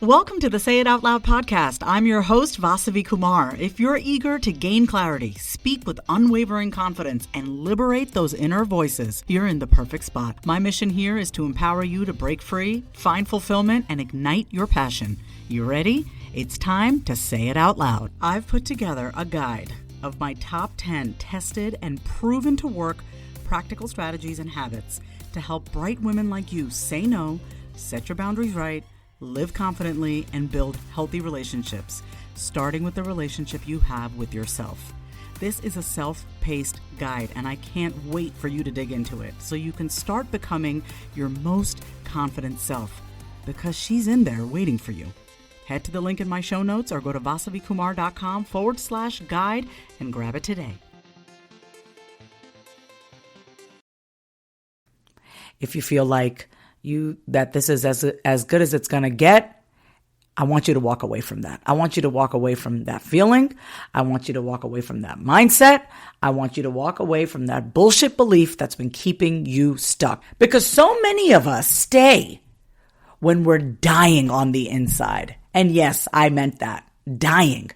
Welcome to the Say It Out Loud podcast. I'm your host, Vasavi Kumar. If you're eager to gain clarity, speak with unwavering confidence, and liberate those inner voices, you're in the perfect spot. My mission here is to empower you to break free, find fulfillment, and ignite your passion. You ready? It's time to say it out loud. I've put together a guide of my top 10 tested and proven to work practical strategies and habits to help bright women like you say no, set your boundaries right, live confidently, and build healthy relationships, starting with the relationship you have with yourself. This is a self-paced guide, and I can't wait for you to dig into it so you can start becoming your most confident self, because she's in there waiting for you. Head to the link in my show notes or go to vasavikumar.com/guide and grab it today. If you feel like that this is as good as it's going to get, I want you to walk away from that. I want you to walk away from that feeling. I want you to walk away from that mindset. I want you to walk away from that bullshit belief that's been keeping you stuck. Because so many of us stay when we're dying on the inside. And yes, I meant that. Dying.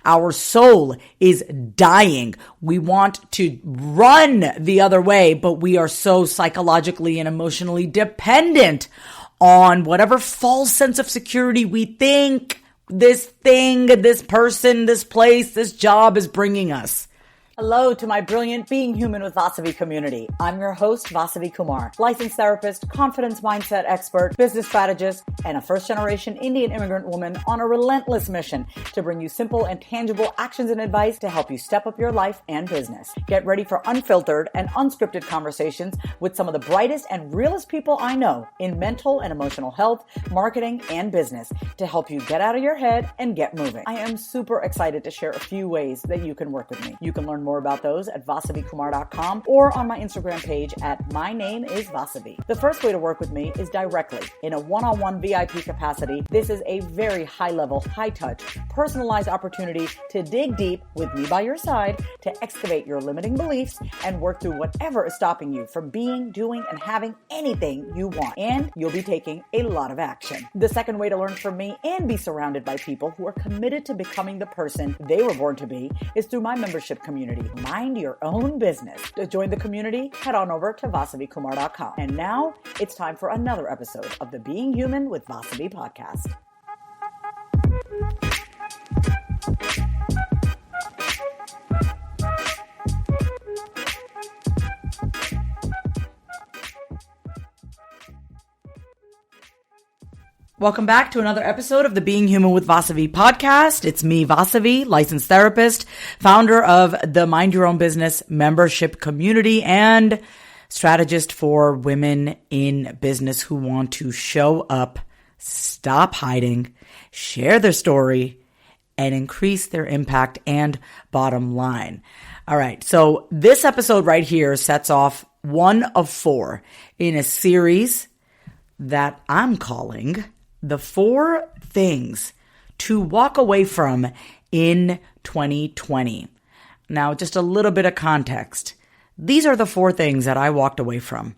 Our soul is dying. We want to run the other way, but we are so psychologically and emotionally dependent on whatever false sense of security we think this thing, this person, this place, this job is bringing us. Hello to my brilliant Being Human with Vasavi community. I'm your host, Vasavi Kumar, licensed therapist, confidence mindset expert, business strategist, and a first-generation Indian immigrant woman on a relentless mission to bring you simple and tangible actions and advice to help you step up your life and business. Get ready for unfiltered and unscripted conversations with some of the brightest and realest people I know in mental and emotional health, marketing, and business to help you get out of your head and get moving. I am super excited to share a few ways that you can work with me. You can learn more about those at vasavikumar.com or on my Instagram page at My Name is Vasavi. The first way to work with me is directly in a one-on-one VIP capacity. This is a very high-level, high-touch, personalized opportunity to dig deep with me by your side to excavate your limiting beliefs and work through whatever is stopping you from being, doing, and having anything you want. And you'll be taking a lot of action. The second way to learn from me and be surrounded by people who are committed to becoming the person they were born to be is through my membership community. Mind your own business. To join the community, head on over to vasavikumar.com. And now it's time for another episode of the Being Human with Vasavi podcast. Welcome back to another episode of the Being Human with Vasavi podcast. It's me, Vasavi, licensed therapist, founder of the Mind Your Own Business membership community, and strategist for women in business who want to show up, stop hiding, share their story, and increase their impact and bottom line. All right, so this episode right here sets off one of four in a series that I'm calling the 4 things to walk away from in 2020. Now, just a little bit of context. These are the 4 things that I walked away from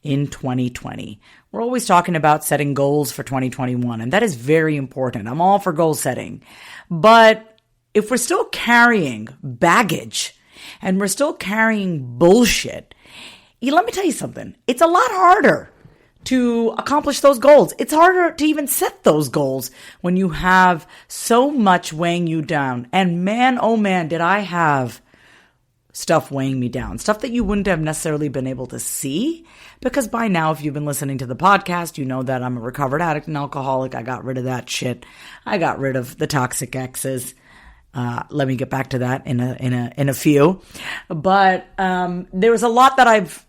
in 2020. We're always talking about setting goals for 2021, and that is very important. I'm all for goal setting. But if we're still carrying baggage and we're still carrying bullshit, let me tell you something. It's a lot harder to accomplish those goals. It's harder to even set those goals when you have so much weighing you down. And man, oh man, did I have stuff weighing me down. Stuff that you wouldn't have necessarily been able to see, because by now, if you've been listening to the podcast, you know that I'm a recovered addict and alcoholic. I got rid of that shit. I got rid of the toxic exes. Let me get back to that in a few. But there's a lot that I've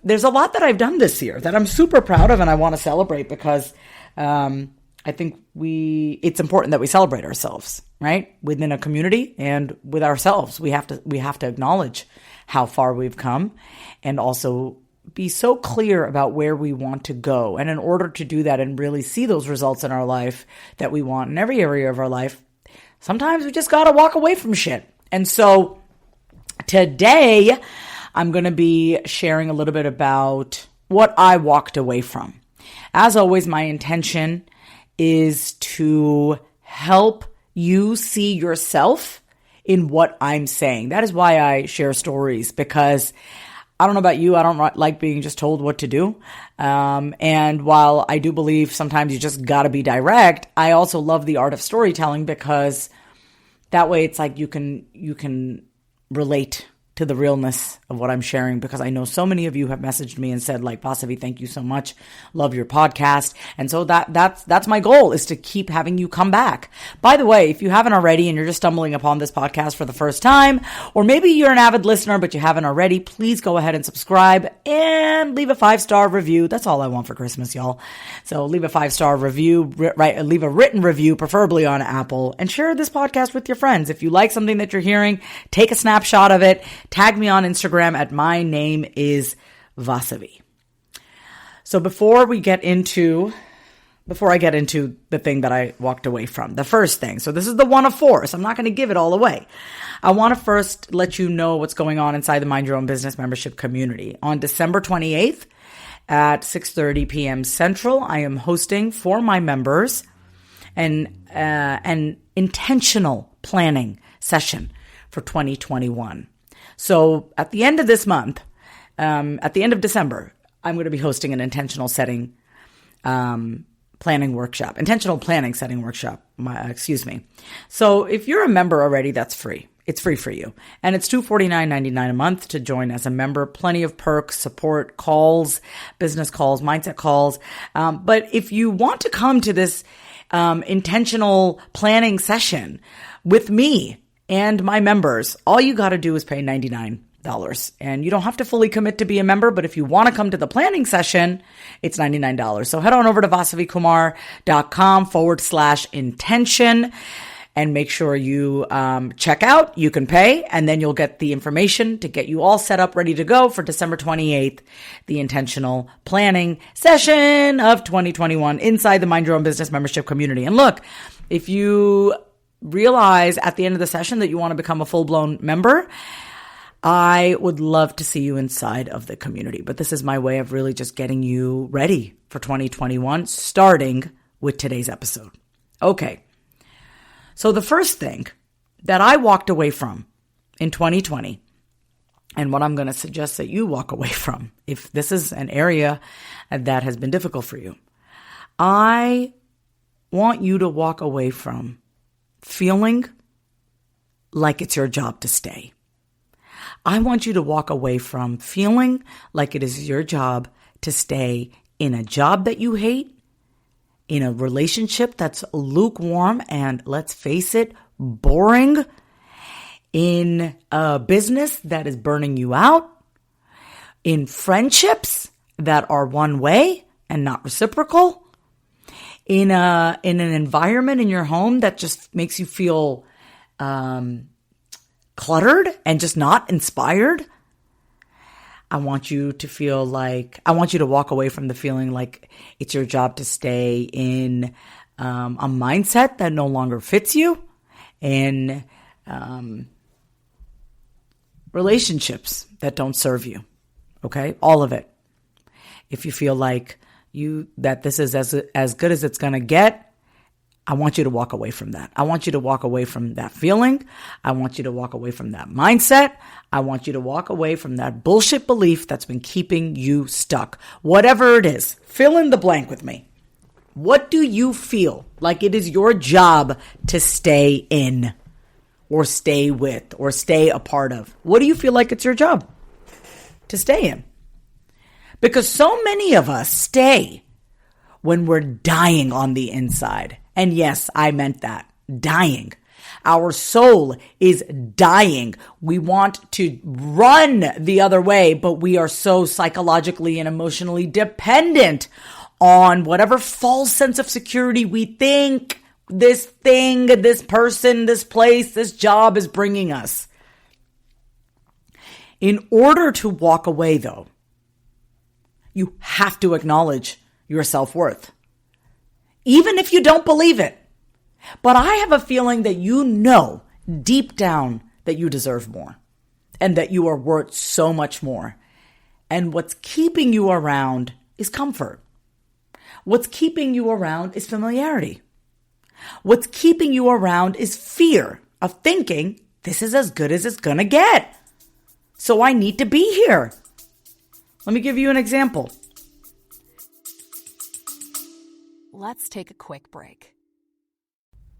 done this year that I'm super proud of, and I want to celebrate because I think it's important that we celebrate ourselves, right? Within a community and with ourselves. We have to acknowledge how far we've come and also be so clear about where we want to go. And in order to do that and really see those results in our life that we want in every area of our life, sometimes we just got to walk away from shit. And so today I'm going to be sharing a little bit about what I walked away from. As always, my intention is to help you see yourself in what I'm saying. That is why I share stories, because I don't know about you, I don't like being just told what to do. And while I do believe sometimes you just got to be direct, I also love the art of storytelling, because that way it's like you can relate to the realness of what I'm sharing, because I know so many of you have messaged me and said, like, Vasavi, thank you so much. Love your podcast. And so that's my goal, is to keep having you come back. By the way, if you haven't already and you're just stumbling upon this podcast for the first time, or maybe you're an avid listener, but you haven't already, please go ahead and subscribe and leave a 5-star review. That's all I want for Christmas, y'all. So leave a 5-star review, leave a written review, preferably on Apple, and share this podcast with your friends. If you like something that you're hearing, take a snapshot of it. Tag me on Instagram at my name is Vasavi. So before I get into the thing that I walked away from, the first thing, so this is the one of four, so I'm not going to give it all away. I want to first let you know what's going on inside the Mind Your Own Business membership community. On December 28th at 6:30 p.m. Central, I am hosting for my members an intentional planning session for 2021. So at the end of this month, at the end of December, I'm going to be hosting an intentional planning workshop. So if you're a member already, that's free. It's free for you. And it's $249.99 a month to join as a member. Plenty of perks, support, calls, business calls, mindset calls. But if you want to come to this intentional planning session with me and my members, all you got to do is pay $99. And you don't have to fully commit to be a member, but if you want to come to the planning session, it's $99. So head on over to vasavikumar.com/intention and make sure you check out. You can pay, and then you'll get the information to get you all set up, ready to go for December 28th, the intentional planning session of 2021 inside the Mind Your Own Business membership community. And look, if you realize at the end of the session that you want to become a full-blown member, I would love to see you inside of the community. But this is my way of really just getting you ready for 2021, starting with today's episode. Okay. So the first thing that I walked away from in 2020, and what I'm going to suggest that you walk away from, if this is an area that has been difficult for you, I want you to walk away from feeling like it's your job to stay. I want you to walk away from feeling like it is your job to stay in a job that you hate, in a relationship that's lukewarm and, let's face it, boring, in a business that is burning you out, in friendships that are one way and not reciprocal, in an environment in your home that just makes you feel cluttered and just not inspired. I want you to walk away from the feeling like it's your job to stay in a mindset that no longer fits you, in relationships that don't serve you. Okay? All of it. If you feel like that this is as good as it's going to get, I want you to walk away from that. I want you to walk away from that feeling. I want you to walk away from that mindset. I want you to walk away from that bullshit belief that's been keeping you stuck. Whatever it is, fill in the blank with me. What do you feel like it is your job to stay in, or stay with, or stay a part of? What do you feel like it's your job to stay in? Because so many of us stay when we're dying on the inside. And yes, I meant that. Dying. Our soul is dying. We want to run the other way, but we are so psychologically and emotionally dependent on whatever false sense of security we think this thing, this person, this place, this job is bringing us. In order to walk away, though, you have to acknowledge your self-worth. Even if you don't believe it. But I have a feeling that you know deep down that you deserve more and that you are worth so much more. And what's keeping you around is comfort. What's keeping you around is familiarity. What's keeping you around is fear of thinking this is as good as it's going to get. So I need to be here. Let me give you an example. Let's take a quick break.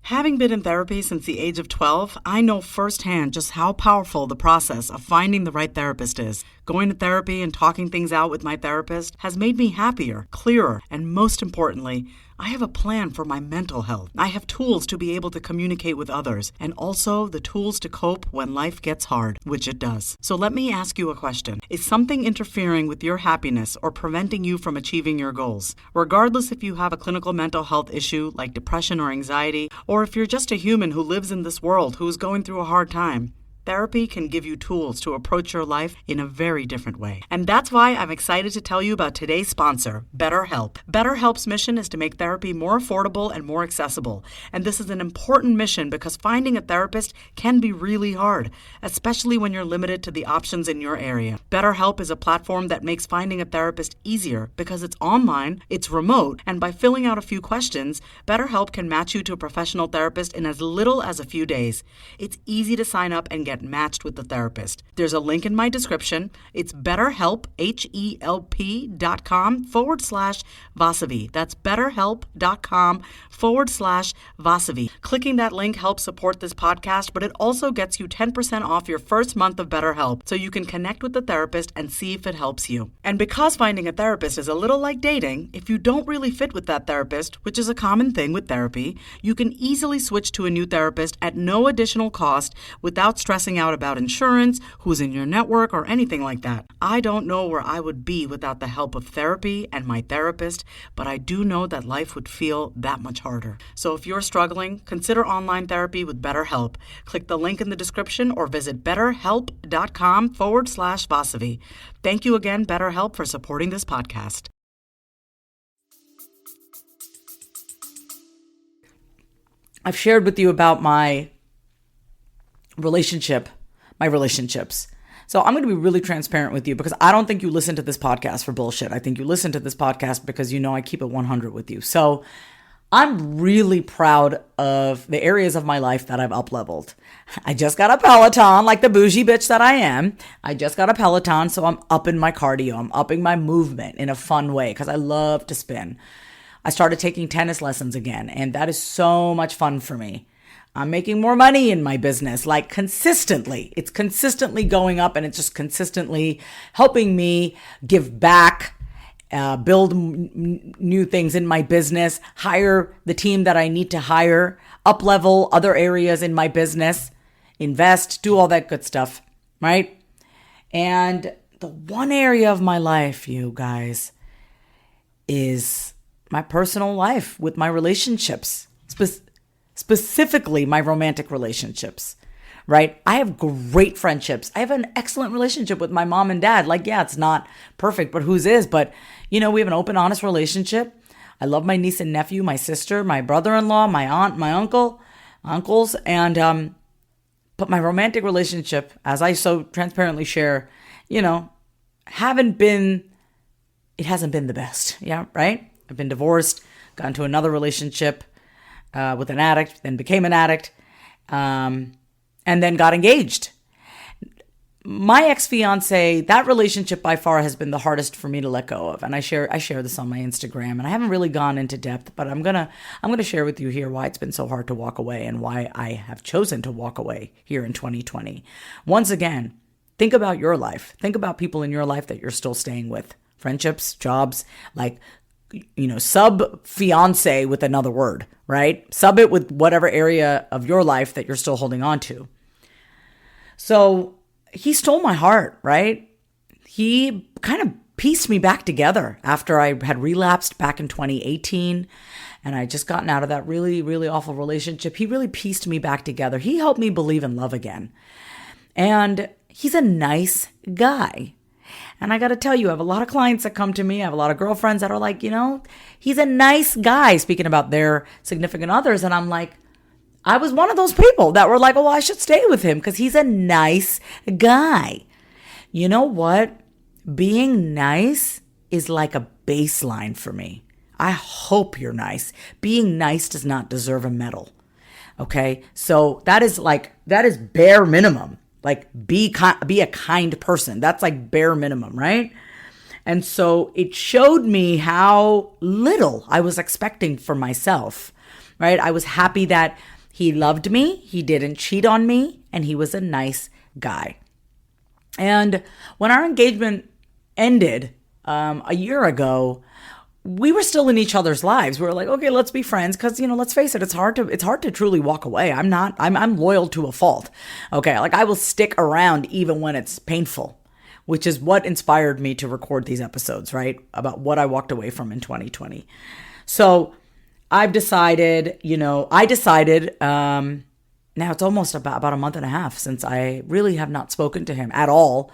Having been in therapy since the age of 12, I know firsthand just how powerful the process of finding the right therapist is. Going to therapy and talking things out with my therapist has made me happier, clearer, and most importantly, I have a plan for my mental health. I have tools to be able to communicate with others and also the tools to cope when life gets hard, which it does. So let me ask you a question. Is something interfering with your happiness or preventing you from achieving your goals? Regardless if you have a clinical mental health issue like depression or anxiety, or if you're just a human who lives in this world who is going through a hard time, therapy can give you tools to approach your life in a very different way. And that's why I'm excited to tell you about today's sponsor, BetterHelp. BetterHelp's mission is to make therapy more affordable and more accessible. And this is an important mission because finding a therapist can be really hard, especially when you're limited to the options in your area. BetterHelp is a platform that makes finding a therapist easier because it's online, it's remote, and by filling out a few questions, BetterHelp can match you to a professional therapist in as little as a few days. It's easy to sign up and get matched with the therapist. There's a link in my description. It's BetterHelp, HELP.com/Vasavi. That's BetterHelp.com/Vasavi. Clicking that link helps support this podcast, but it also gets you 10% off your first month of BetterHelp, so you can connect with the therapist and see if it helps you. And because finding a therapist is a little like dating, if you don't really fit with that therapist, which is a common thing with therapy, you can easily switch to a new therapist at no additional cost without stressing out about insurance, who's in your network, or anything like that. I don't know where I would be without the help of therapy and my therapist, but I do know that life would feel that much harder. So if you're struggling, consider online therapy with BetterHelp. Click the link in the description or visit betterhelp.com/Vasavi. Thank you again, BetterHelp, for supporting this podcast. I've shared with you about my relationships. So I'm going to be really transparent with you because I don't think you listen to this podcast for bullshit. I think you listen to this podcast because you know I keep it 100 with you. So I'm really proud of the areas of my life that I've up-leveled. I just got a Peloton, like the bougie bitch that I am. I just got a Peloton, so I'm upping my cardio. I'm upping my movement in a fun way because I love to spin. I started taking tennis lessons again, and that is so much fun for me. I'm making more money in my business, like consistently. It's consistently going up and it's just consistently helping me give back, build new things in my business, hire the team that I need to hire, up level other areas in my business, invest, do all that good stuff, right? And the one area of my life, you guys, is my personal life with my relationships, specifically my romantic relationships, right? I have great friendships. I have an excellent relationship with my mom and dad. Like, yeah, it's not perfect, but whose is? But, you know, we have an open, honest relationship. I love my niece and nephew, my sister, my brother-in-law, my aunt, my uncles, and, but my romantic relationship, as I so transparently share, you know, it hasn't been the best. Yeah, right? I've been divorced, got into another relationship, with an addict, then became an addict, and then got engaged. My ex-fiance, that relationship by far has been the hardest for me to let go of. And I share this on my Instagram, and I haven't really gone into depth, but I'm gonna share with you here why it's been so hard to walk away and why I have chosen to walk away here in 2020. Once again, think about your life. Think about people in your life that you're still staying with. Friendships, jobs, like, you know, sub fiance with another word, right? Sub it with whatever area of your life that you're still holding on to. So he stole my heart, right? He kind of pieced me back together after I had relapsed back in 2018 and I just gotten out of that really, really awful relationship. He really pieced me back together. He helped me believe in love again. And he's a nice guy. And I got to tell you, I have a lot of clients that come to me. I have a lot of girlfriends that are like, you know, he's a nice guy, speaking about their significant others. And I'm like, I was one of those people that were like, oh, I should stay with him because he's a nice guy. You know what? Being nice is like a baseline for me. I hope you're nice. Being nice does not deserve a medal. Okay? So that is bare minimum. Like be a kind person. That's like bare minimum, right? And so it showed me how little I was expecting for myself, right? I was happy that he loved me, he didn't cheat on me, and he was a nice guy. And when our engagement ended a year ago, we were still in each other's lives. We were like, okay, let's be friends. Cause let's face it, it's hard to truly walk away. I'm loyal to a fault. Okay. Like I will stick around even when it's painful, which is what inspired me to record these episodes, right? About what I walked away from in 2020. So I've decided, now it's almost about a month and a half since I really have not spoken to him at all.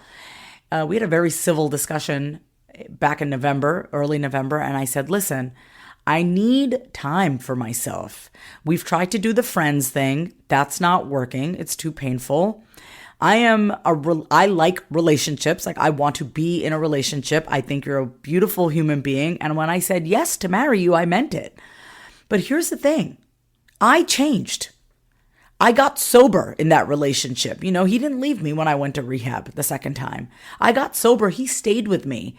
We had a very civil discussion back in early November, and I said, listen, I need time for myself. We've tried to do the friends thing. That's not working. It's too painful. I like relationships. Like I want to be in a relationship. I think you're a beautiful human being. And when I said yes to marry you, I meant it. But here's the thing. I changed. I got sober in that relationship. He didn't leave me when I went to rehab the second time. I got sober. He stayed with me.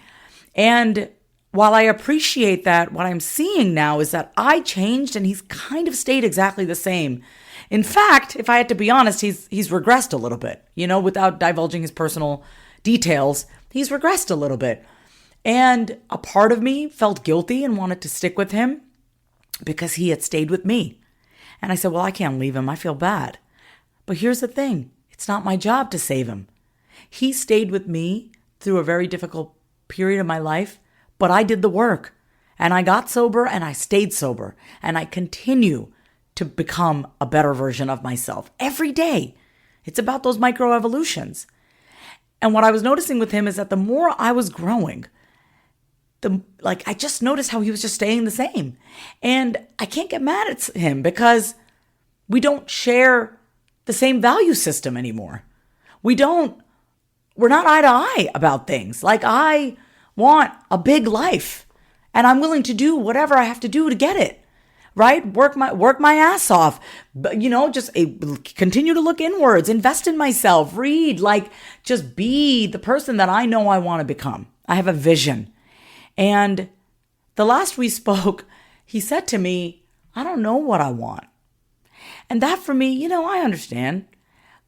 And while I appreciate that, what I'm seeing now is that I changed and he's kind of stayed exactly the same. In fact, if I had to be honest, he's regressed a little bit, without divulging his personal details, he's regressed a little bit. And a part of me felt guilty and wanted to stick with him because he had stayed with me. And I said, well, I can't leave him. I feel bad. But here's the thing. It's not my job to save him. He stayed with me through a very difficult period of my life, but I did the work. And I got sober and I stayed sober. And I continue to become a better version of myself every day. It's about those microevolutions. And what I was noticing with him is that the more I was growing, I just noticed how he was just staying the same. And I can't get mad at him because we don't share the same value system anymore. We're not eye to eye about things. Like I want a big life and I'm willing to do whatever I have to do to get it, right? Work my ass off, just continue to look inwards, invest in myself, read, just be the person that I know I want to become. I have a vision. And the last we spoke, he said to me, I don't know what I want. And that for me, I understand,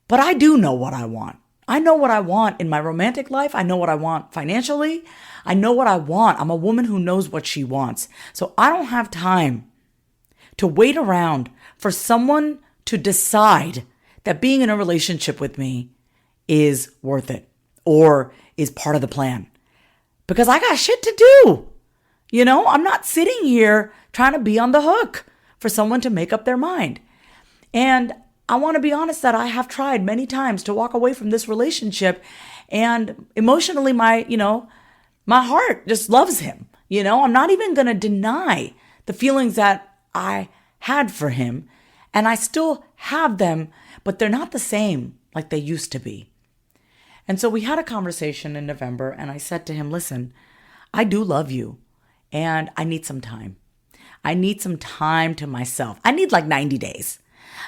but I do know what I want. I know what I want in my romantic life. I know what I want financially. I know what I want. I'm a woman who knows what she wants. So I don't have time to wait around for someone to decide that being in a relationship with me is worth it or is part of the plan. Because I got shit to do. I'm not sitting here trying to be on the hook for someone to make up their mind. And I want to be honest that I have tried many times to walk away from this relationship, and emotionally my heart just loves him. I'm not even going to deny the feelings that I had for him, and I still have them, but they're not the same like they used to be. And so we had a conversation in November, and I said to him, listen, I do love you, and I need some time. I need some time to myself. I need 90 days.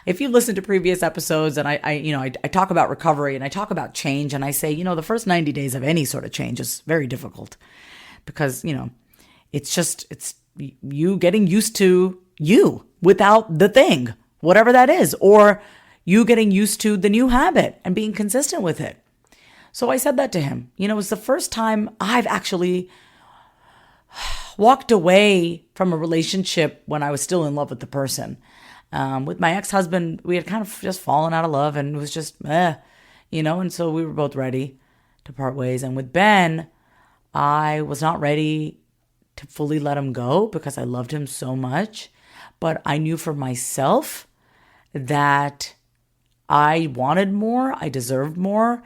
If you listen to previous episodes and I talk about recovery and I talk about change and I say, the first 90 days of any sort of change is very difficult because, it's you getting used to you without the thing, whatever that is, or you getting used to the new habit and being consistent with it. So I said that to him. It was the first time I've actually walked away from a relationship when I was still in love with the person. With my ex-husband, we had kind of just fallen out of love and it was just, and so we were both ready to part ways. And with Ben, I was not ready to fully let him go because I loved him so much. But I knew for myself that I wanted more, I deserved more,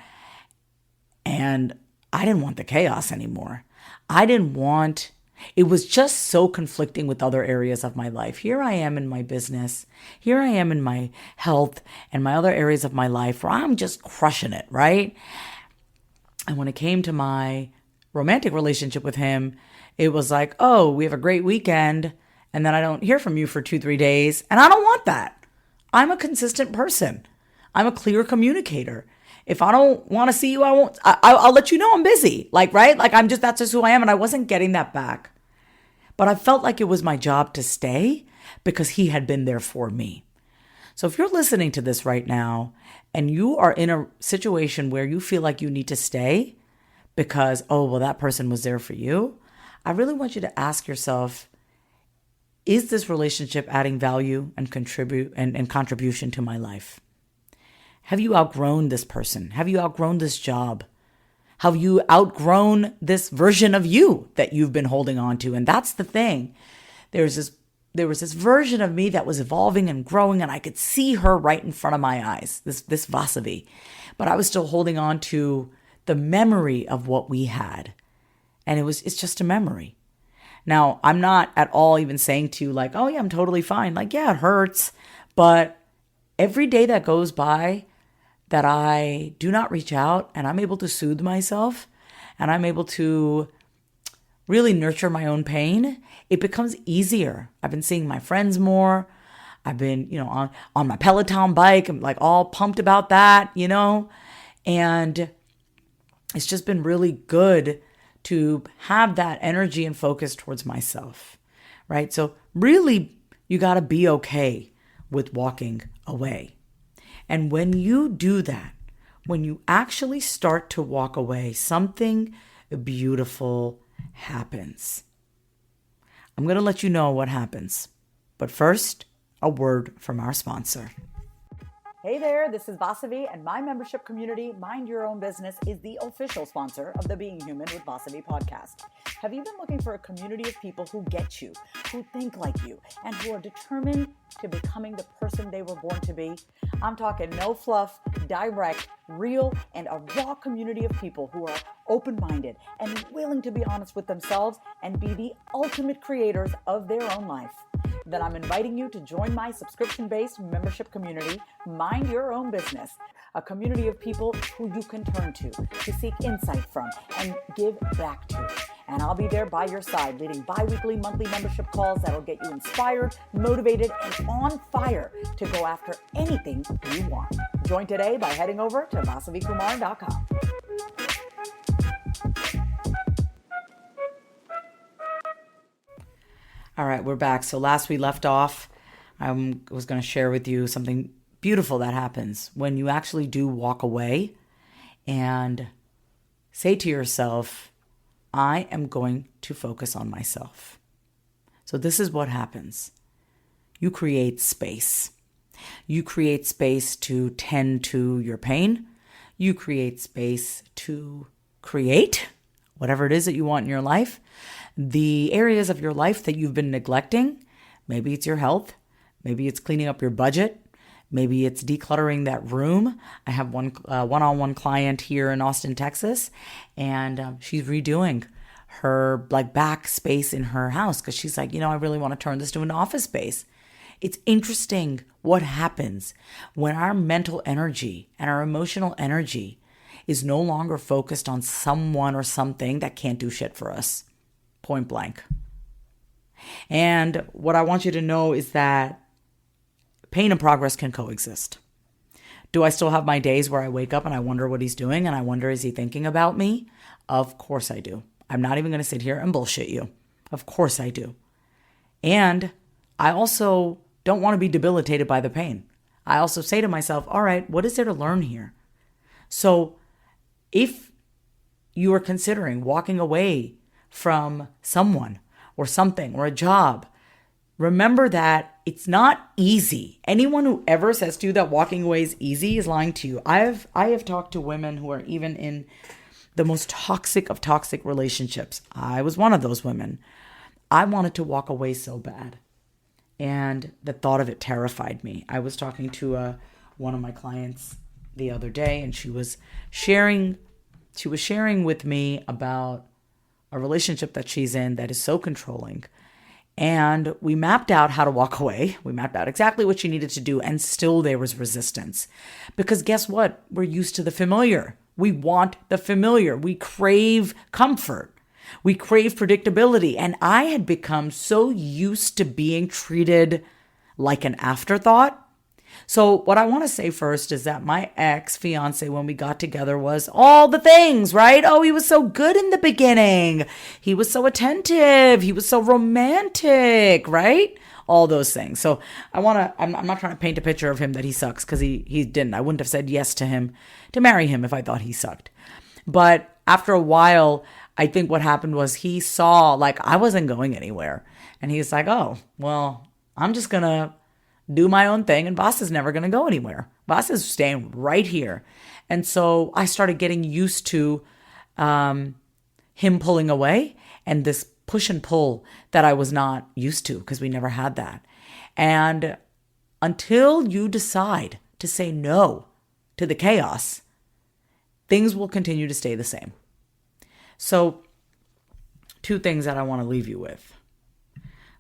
and I didn't want the chaos anymore. It was just so conflicting with other areas of my life. Here I am in my business. Here I am in my health and my other areas of my life where I'm just crushing it, right? And when it came to my romantic relationship with him, It was like, oh, we have a great weekend, and then I don't hear from you for 2-3 days. And I don't want that. I'm a consistent person. I'm a clear communicator. If I don't want to see you, I won't. I'll let you know I'm busy. Like, right? Like, that's just who I am. And I wasn't getting that back. But I felt like it was my job to stay because he had been there for me. So if you're listening to this right now and you are in a situation where you feel like you need to stay because, oh, well, that person was there for you, I really want you to ask yourself, is this relationship adding value and contribution to my life? Have you outgrown this person? Have you outgrown this job? Have you outgrown this version of you that you've been holding on to? And that's the thing. There was this version of me that was evolving and growing, and I could see her right in front of my eyes, this Vasavi. But I was still holding on to the memory of what we had. And it's just a memory. Now, I'm not at all even saying to you like, oh yeah, I'm totally fine. Like, yeah, it hurts. But every day that goes by that I do not reach out and I'm able to soothe myself and I'm able to really nurture my own pain, it becomes easier. I've been seeing my friends more. I've been, on my Peloton bike. I'm like all pumped about that, and it's just been really good to have that energy and focus towards myself, right? So really, you got to be okay with walking away. And when you do that, when you actually start to walk away, something beautiful happens. I'm going to let you know what happens. But first, a word from our sponsor. Hey there, this is Vasavi, and my membership community, Mind Your Own Business, is the official sponsor of the Being Human with Vasavi podcast. Have you been looking for a community of people who get you, who think like you, and who are determined to becoming the person they were born to be? I'm talking no fluff, direct, real, and a raw community of people who are open-minded and willing to be honest with themselves and be the ultimate creators of their own life. Then I'm inviting you to join my subscription-based membership community, Mind Your Own Business, a community of people who you can turn to seek insight from, and give back to. And I'll be there by your side, leading bi-weekly, monthly membership calls that'll get you inspired, motivated, and on fire to go after anything you want. Join today by heading over to vasavikumar.com. All right, we're back. So last we left off, I was going to share with you something beautiful that happens when you actually do walk away and say to yourself, I am going to focus on myself. So this is what happens. You create space. You create space to tend to your pain. You create space to create whatever it is that you want in your life. The areas of your life that you've been neglecting, maybe it's your health, maybe it's cleaning up your budget, maybe it's decluttering that room. I have one one-on-one client here in Austin, Texas, and she's redoing her back space in her house because she's like, I really want to turn this to an office space. It's interesting what happens when our mental energy and our emotional energy is no longer focused on someone or something that can't do shit for us. Point blank. And what I want you to know is that pain and progress can coexist. Do I still have my days where I wake up and I wonder what he's doing and I wonder, is he thinking about me? Of course I do. I'm not even going to sit here and bullshit you. Of course I do. And I also don't want to be debilitated by the pain. I also say to myself, all right, what is there to learn here? So if you are considering walking away from someone or something or a job, remember that it's not easy. Anyone who ever says to you that walking away is easy is lying to you. I have talked to women who are even in the most toxic of toxic relationships. I was one of those women. I wanted to walk away so bad. And the thought of it terrified me. I was talking to one of my clients the other day, and she was sharing with me about a relationship that she's in that is so controlling. And we mapped out how to walk away. We mapped out exactly what she needed to do, and still there was resistance. Because guess what? We're used to the familiar. We want the familiar. We crave comfort. We crave predictability. And I had become so used to being treated like an afterthought. So what I want to say first is that my ex-fiance, when we got together, was all the things, right? Oh, he was so good in the beginning. He was so attentive. He was so romantic, right? All those things. So I'm not trying to paint a picture of him that he sucks, because he didn't. I wouldn't have said yes to him, to marry him, if I thought he sucked. But after a while, I think what happened was he saw like I wasn't going anywhere. And he's like, oh, well, I'm just going to do my own thing, and Vas is never going to go anywhere. Vas is staying right here. And so I started getting used to him pulling away, and this push and pull that I was not used to, because we never had that. And until you decide to say no to the chaos, things will continue to stay the same. So 2 things that I want to leave you with.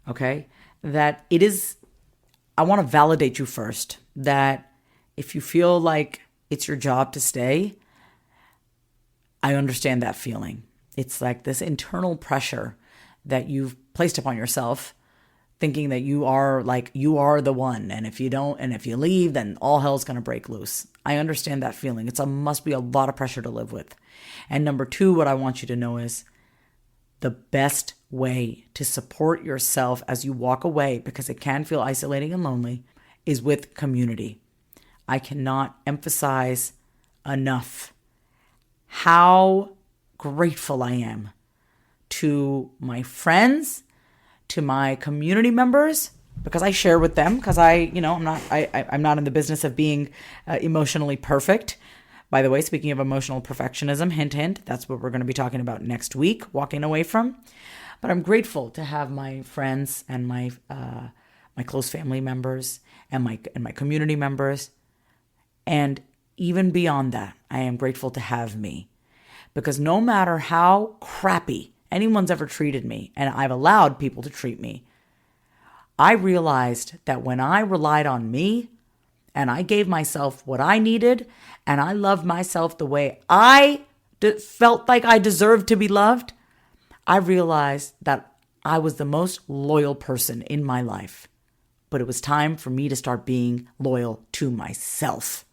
Okay? I want to validate you first, that if you feel like it's your job to stay, I understand that feeling. It's like this internal pressure that you've placed upon yourself, thinking that you are the one. And if you don't, and if you leave, then all hell's going to break loose. I understand that feeling. Must be a lot of pressure to live with. And number 2, what I want you to know is the best way to support yourself as you walk away, because it can feel isolating and lonely, is with community. I cannot emphasize enough how grateful I am to my friends, to my community members, because I share with them, because I'm not in the business of being emotionally perfect. By the way, speaking of emotional perfectionism, hint, hint, that's what we're going to be talking about next week, walking away from. But I'm grateful to have my friends and my close family members and my community members. And even beyond that, I am grateful to have me. Because no matter how crappy anyone's ever treated me, and I've allowed people to treat me, I realized that when I relied on me, and I gave myself what I needed, and I loved myself the way I felt like I deserved to be loved, I realized that I was the most loyal person in my life. But it was time for me to start being loyal to myself.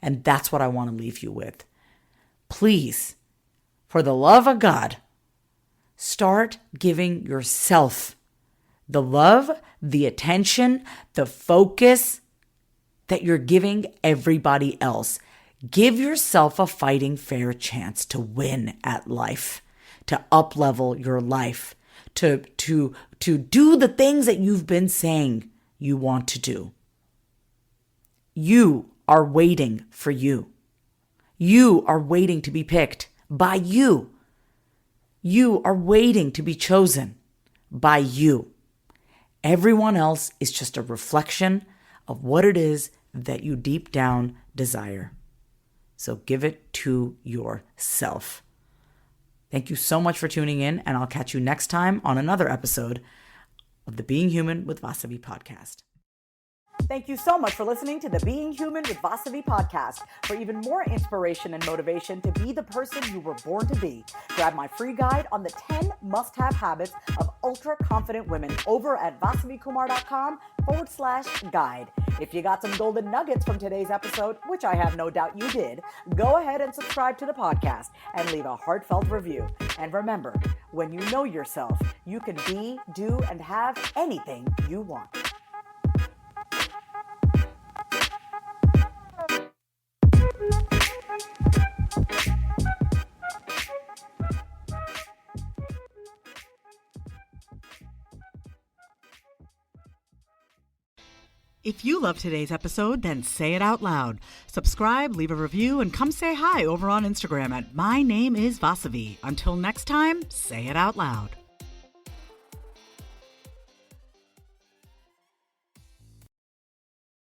And that's what I want to leave you with. Please, for the love of God, start giving yourself the love, the attention, the focus that you're giving everybody else. Give yourself a fighting fair chance to win at life, to up-level your life, to do the things that you've been saying you want to do. You are waiting for you. You are waiting to be picked by you. You are waiting to be chosen by you. Everyone else is just a reflection of what it is that you deep down desire. So give it to yourself. Thank you so much for tuning in, and I'll catch you next time on another episode of the Being Human with Vasavi podcast. Thank you so much for listening to the Being Human with Vasavi podcast. For even more inspiration and motivation to be the person you were born to be, grab my free guide on the 10 must-have habits of ultra-confident women over at vasavikumar.com/guide. If you got some golden nuggets from today's episode, which I have no doubt you did, go ahead and subscribe to the podcast and leave a heartfelt review. And remember, when you know yourself, you can be, do, and have anything you want. If you love today's episode, then say it out loud. Subscribe, leave a review, and come say hi over on Instagram at My Name is Vasavi. Until next time, say it out loud.